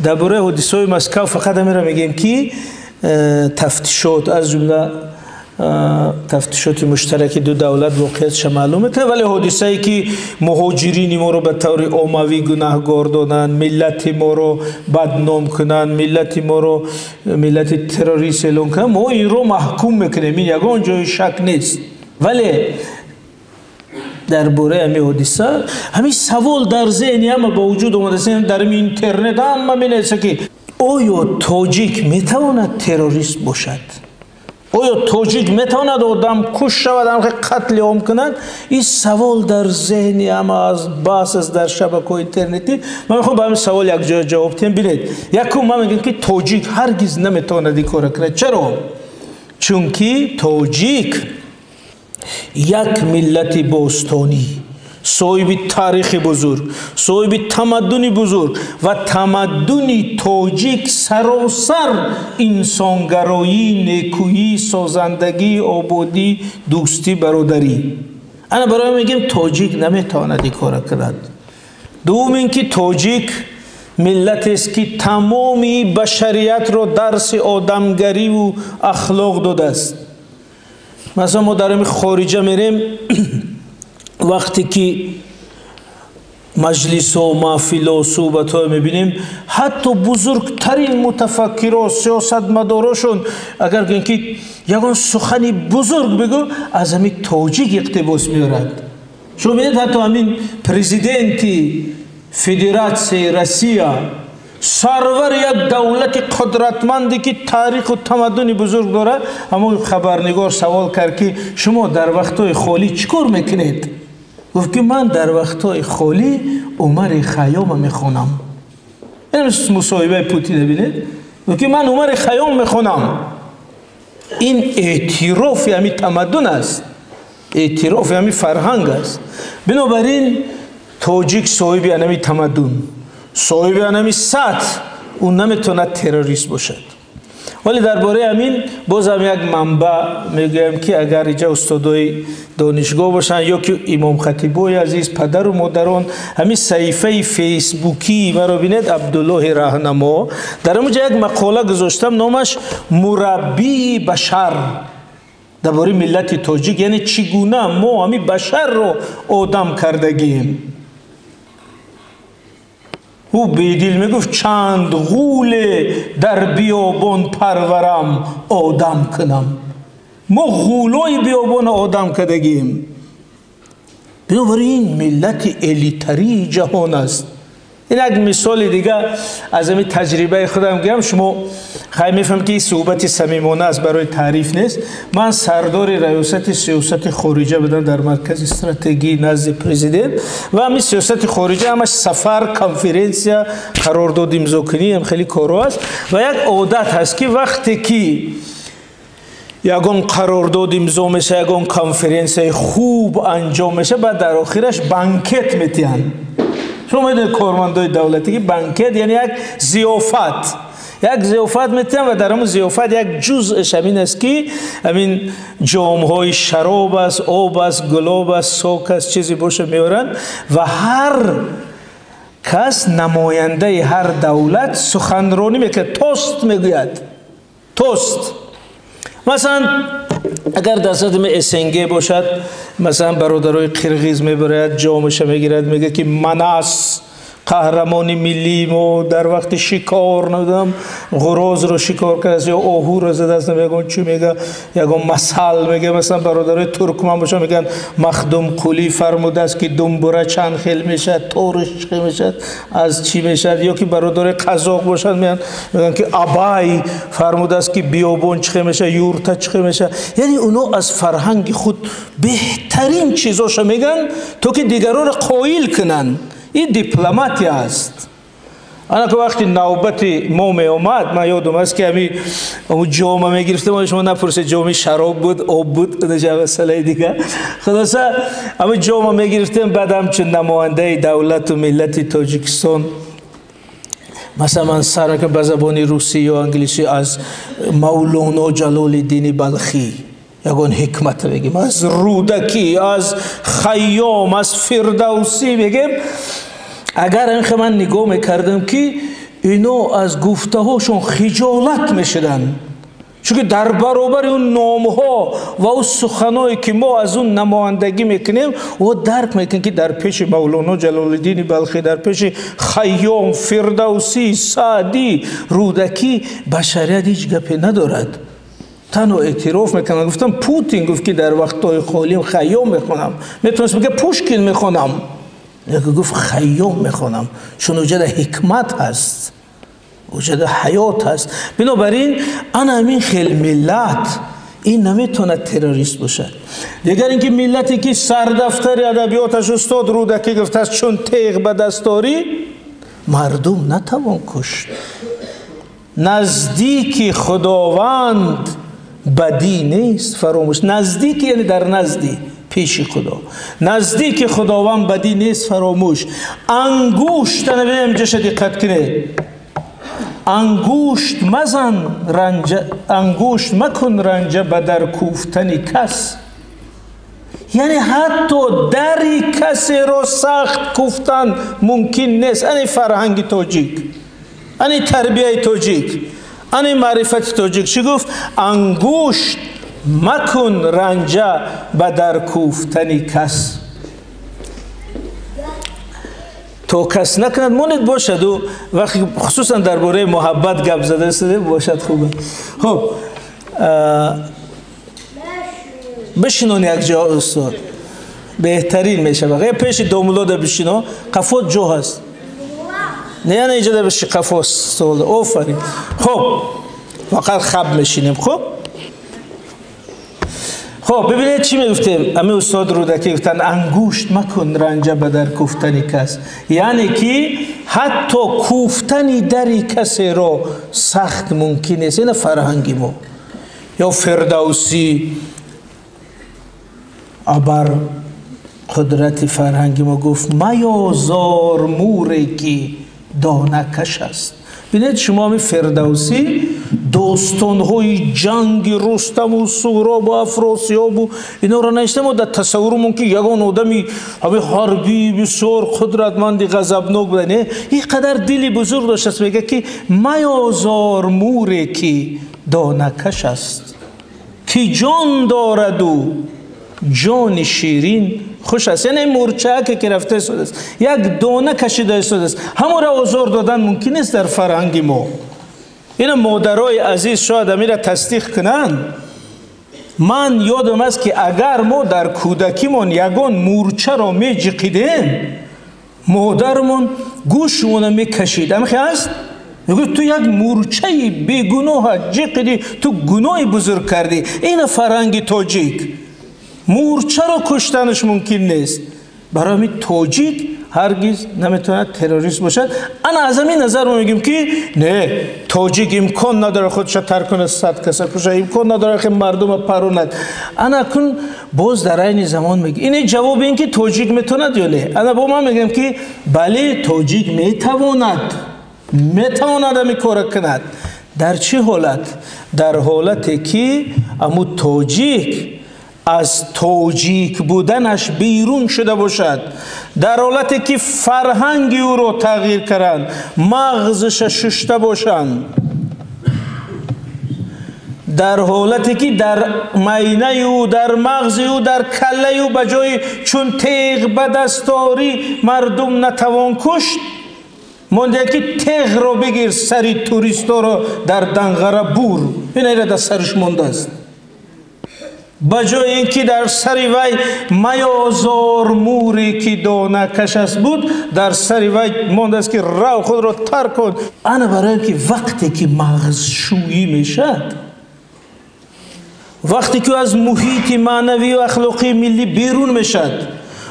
درباره حادثه مسکو فقط همین را میگیم که تفتیشات از جمله تفتیشات مشترک دو دولت واقعیتش معلومه، ولی حادثه ای که مهاجرین ما رو به طور عمومی گناهگار دادن، ملت ما رو بدنام کنن، ملت ما رو ملت تروریست اعلام کنن، ما این رو محکوم میکنیم، این یگان جای شک نیست. ولی درباره همین حادثه همین سوال در ذهنی هم با وجود اومده، در اینترنت هم مینویسه که آیا تاجیک میتواند تروریست باشد؟ آیا تاجیک میتواند آدم کش شود، قتل عام کند؟ این سوال در ذهنی هم از بحث است در شبکه اینترنتی. من میخوام به همین سوال یک جای جواب بدم. ببینید، یکم من میگم که تاجیک هرگز نمیتواند این کار کنه. چرا؟ چون که تاجیک یک ملت باستانی، صاحب تاریخ بزرگ، صاحب تمدن بزرگ و تمدن تاجیک سراسر انسانگرایی، نیکویی، سازندگی، آبادی، دوستی، برادری. انا برای میگم تاجیک نمیتواند این کار کند. دوم اینکه تاجیک ملت است که تمامی بشریت را درس آدمگری و اخلاق داده است. مثلا ما در خارجه میریم، وقتی که مجلس و محفل و صحبت ها میبینیم، حتی بزرگترین متفکرها، سیاستمداراشون اگر گوین که یگان سخنی بزرگ بگو، از همین تاجیک اقتباس میارد. شما ببینید حتی همین پرزیدنتی فدراسیون روسیه، سرور یک دولت قدرتمندی که تاریخ و تمدن بزرگ داره، اما خبرنگار سوال کرد که شما در وقتهای خالی چیکار میکنید؟ گفت که من در وقتهای خالی عمر خیام میخونم. این مصاحبه پوتین ببینید، گفت که من عمر خیام میخونم. این اعتراف همین تمدن است، اعتراف همین فرهنگ است. بنابراین تاجیک صاحب همین تمدن، صاحب همین سطح، اون نمیتونه تروریست باشد. ولی درباره همین باز هم یک منبع میگم که اگر اینجا استادای دانشگاه باشن یا که امام خطیبای عزیز، پدر و مادران، همین صحیفه فیسبوکی مرا بینید، عبدالله راهنما، در اونجا یک مقاله گذاشتم نامش مربی بشر، درباره ملت تاجیک، یعنی چگونه ما همین بشر رو آدم کردگیم. او بیدیل میگفت چند غول در بیابان پرورم آدم کنم. ما غولای بیابان آدم کردگیم. بنابراین ملت الیتری جهان است. این یک مثال دیگه از همین تجربه خودم گم. شما خیلی میفهم که این صحبت صمیمانه است، برای تعریف نیست. من سردار ریاست سیاست خارجه بودم در مرکز استراتژی نزد پرزیدنت و همین سیاست خارجه همش سفر، کنفرانسیا، قرارداد امضا کنی، هم خیلی کارو است. و یک عادت هست که وقتی که یگان قرارداد امضا میشه، یگان کنفرانس خوب انجام میشه، بعد در آخرش بانکت میتین. شما میدونید کارمندای دولتی که بانکت یعنی یک ضیافت، یک ضیافت میتین و در همون ضیافت یک جزءش همین است که همین جامهای شراب است، آب است، گلاب است، ساک است، چیزی باشه میارن و هر کس نماینده هر دولت سخنرانی میکنه، توست میگوید، توست. مثلا اگر در سطح اسنگ باشد، مثلا برادرای قرقیز میبرد، جامش میگیرد، میگه که من است قهرمان ملی ما در وقت شکار ندم غراز رو شکار کرد یا آهو رو زده است، میگن چی میگه، یگان مثال میگه. مثلا برادرای ترکمن باشن میگن مخدوم قلی فرموده است که دنبوره چند خیل میشه، تورش چی میشه، از چی میشه. یا که برادرای قزاق باشن میگن که ابای فرموده است که بیابون چی میشه، یورتا چی میشه. یعنی اونو از فرهنگ خود بهترین چیزاشو میگن تا که دیگران رو قایل کنن. این دیپلماتی است. انا که وقتی نوبت ما می اومد، من یادم است که همین جام میگرفتم، شما نپرسید جام شراب بود، آب بود، نجا مسئله دیگه. خلاصه همین جام میگرفتم، بعد همچون نماینده دولت و ملت تاجیکستان مثلا من سر که به زبان روسی یا انگلیسی از مولانا جلال الدین بلخی یگان حکمت بگیم، از رودکی، از خیام، از فردوسی بگیم. اگر اینخه من نگاه میکردم که اینا از گفته هاشون خجالت میشدن، چون که در برابر اون نامها و اون سخنایی که ما از اون نمایندگی میکنیم و درک میکنیم که در پیش مولانا جلال الدین بلخی، در پیش خیام، فردوسی، سعدی، رودکی بشریت هیچ گپی ندارد. تنها اعتراف میکنم. گفتم پوتین گفت که در وقتهای خالیم خیام میخونم، میتونست بگه پوشکین میخونم، یکی گفت خیام میخونم، چون وجد حکمت هست، وجد حیات هست. بنابراین انا همین خیلی ملت این نمیتونه تروریست باشه. دیگر اینکه ملتی که سردفتر ادبیاتش استاد رودکی گفته است چون تیغ به دست داری مردم نتوان کشت. نزدیک خداوند بدی نیست، فراموش. نزدیک یعنی در نزدی، پیش خدا. نزدیک خداوند بدی نیست، فراموش. انگوشت نبیم جش دقت کنه، انگوشت مزن رنج، انگوشت مکن رنج به در کوفتن کس. یعنی حتی دری کسی رو سخت کوفتن ممکن نیست. این فرهنگ تاجیک، این تربیه تاجیک، این معرفت تاجیک چی گفت؟ انگوشت مکن رنج به در کوفتن کس. تو کس نکند مونت باشد. و وقتی خصوصا درباره محبت گپ زده شده باشد خوبه. خب بشینون یک جا استاد بهترین میشه. بقیه پیش دوملوده بشینو، قفوت جو هست، نه اینجا در بشی قفوت سوال. آفرین. خب فقط خب میشینیم. خب ببینید چی میگفتیم. امی استاد رودکی گفتن انگوشت مکن رنج به در کوفتن کس، یعنی که حتی کوفتن دری کسی رو سخت ممکن نیست. این فرهنگی ما. یا فردوسی ابر قدرت فرهنگی ما گفت میازار موری که دانه کش است. بینید شما می فردوسی داستان‌های جنگ رستم و سهراب و افراسیاب و اینا رو نوشته. ما در تصورمون که یگان آدمی همه حربی بسیار قدرتمند غضبناک بوده، نه، این قدر دلی بزرگ داشته است. میگه که میازار موری که دانه کش است، که جان دارد و جان شیرین خوش است. یعنی مورچه که رفته شده است، یک دانه کشیده شده است، همون را آزار دادن ممکن است در فرهنگ ما. این مادرای عزیز شاید امیر تصدیق کنند. من یادم است که اگر ما در کودکیمون یگان مورچه را می جقیدیم، مادرمون گوشمون می کشید. همین هست؟ میگه تو یک مورچه بیگناه جقیدی، تو گناه بزرگ کردی. این فرهنگ تاجیک. مورچه رو کشتنش ممکن نیست. برای همین تاجیک هرگز نمیتونه تروریست باشد. انا از همین نظر ما میگیم که نه، تاجیک امکان نداره خودش ترک کنه 100 کس کشه، امکان نداره که مردم پروند. انا کن باز در این زمان میگه این جواب این که تاجیک میتوند یا نه. انا با ما میگم که بله تاجیک میتواند همین کار کند. در چه حالت؟ در حالتی که امو تاجیک از تاجیک بودنش بیرون شده باشد، در حالتی که فرهنگ او رو تغییر کردن، مغزش ششته باشند، در حالتی که در معینه او، در مغز او، در کله او بجای چون تیغ به دستاری مردم نتوان کشت، مونده که تیغ رو بگیر سری توریستا رو در دنغره بور، این ایره در سرش مونده است. بجای اینکه در سری وی میازار موری که دانه کش است بود، در سری وی مانده است که رو خود را ترک کن. انا برای که وقتی که مغز شویی میشد، وقتی که از محیط معنوی و اخلاقی ملی بیرون میشد،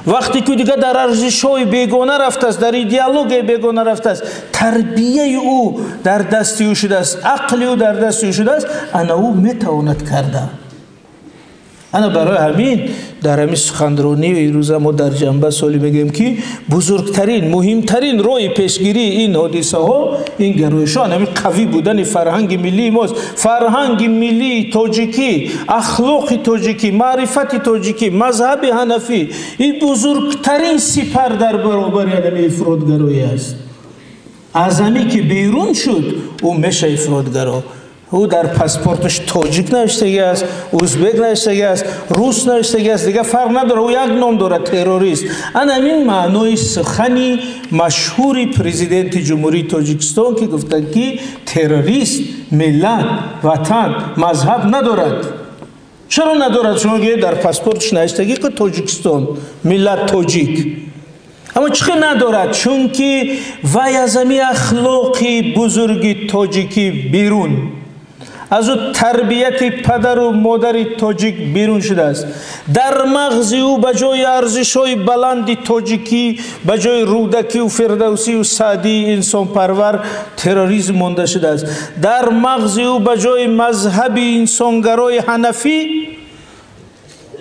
وقتی که دیگه در ارزش‌های بیگانه رفته است، در ایدئولوژی بیگانه رفته است، تربیه او در دست او شده است، عقل او در دست او شده است، انا او میتواند کرده. انا برای همین در همین سخنرانی و این روزا ما در جنبه سالی میگیم که بزرگترین مهمترین راه پیشگیری این حادثه ها این گرایشان همین قوی بودن فرهنگ ملی ماست. فرهنگ ملی تاجیکی، اخلاق تاجیکی، معرفت تاجیکی، مذهب حنفی، این بزرگترین سپر در برابر همین افراطگرایی است. از همی که بیرون شد او میشه افراطگرا. او در پاسپورتش تاجیک نوشته است، ازبک نوشته است، روس نوشته است، دیگه فرق نداره، او یک نام داره، تروریست. همین معنای سخنی مشهوری پرزیدنت جمهوری تاجیکستان که گفتن که تروریست ملت، وطن، مذهب ندارد. چرا ندارد؟ شما که در پاسپورتش نوشته که تاجیکستان، ملت تاجیک. اما چرا ندارد؟ چون که وی از همی اخلاقی بزرگی تاجیکی بیرون، از او تربیت پدر و مادر تاجیک بیرون شده است. در مغز او بجای ارزش‌های بلند تاجیکی، بجای رودکی و فردوسی و سعدی انسان پرور، تروریسم مانده شده است. در مغز او بجای مذهب انسانگرای حنفی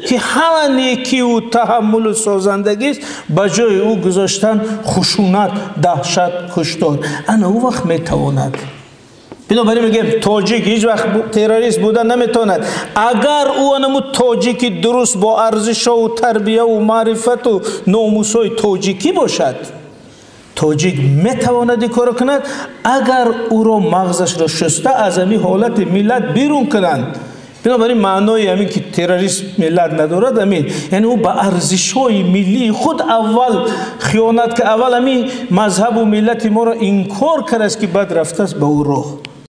که همه نیکی و تحمل و سازندگی است، بجای او گذاشتن خشونت، دهشت، کشتار. انا او وقت میتواند. بنابراین میگم تاجیک هیچ وقت تروریست بودن نمیتواند. اگر او انمو تاجیکی درست با ارزش و تربیه و معرفت و ناموسای تاجیکی باشد، تاجیک میتواند کار کند. اگر او را مغزش را شسته از همین حالت ملت بیرون کنند. بنابراین معنای همین که تروریست ملت ندارد همین، یعنی او به ارزش‌های ملی خود اول خیانت که اول همین مذهب و ملت ما را انکار کرد است که بعد رفته است به او راه.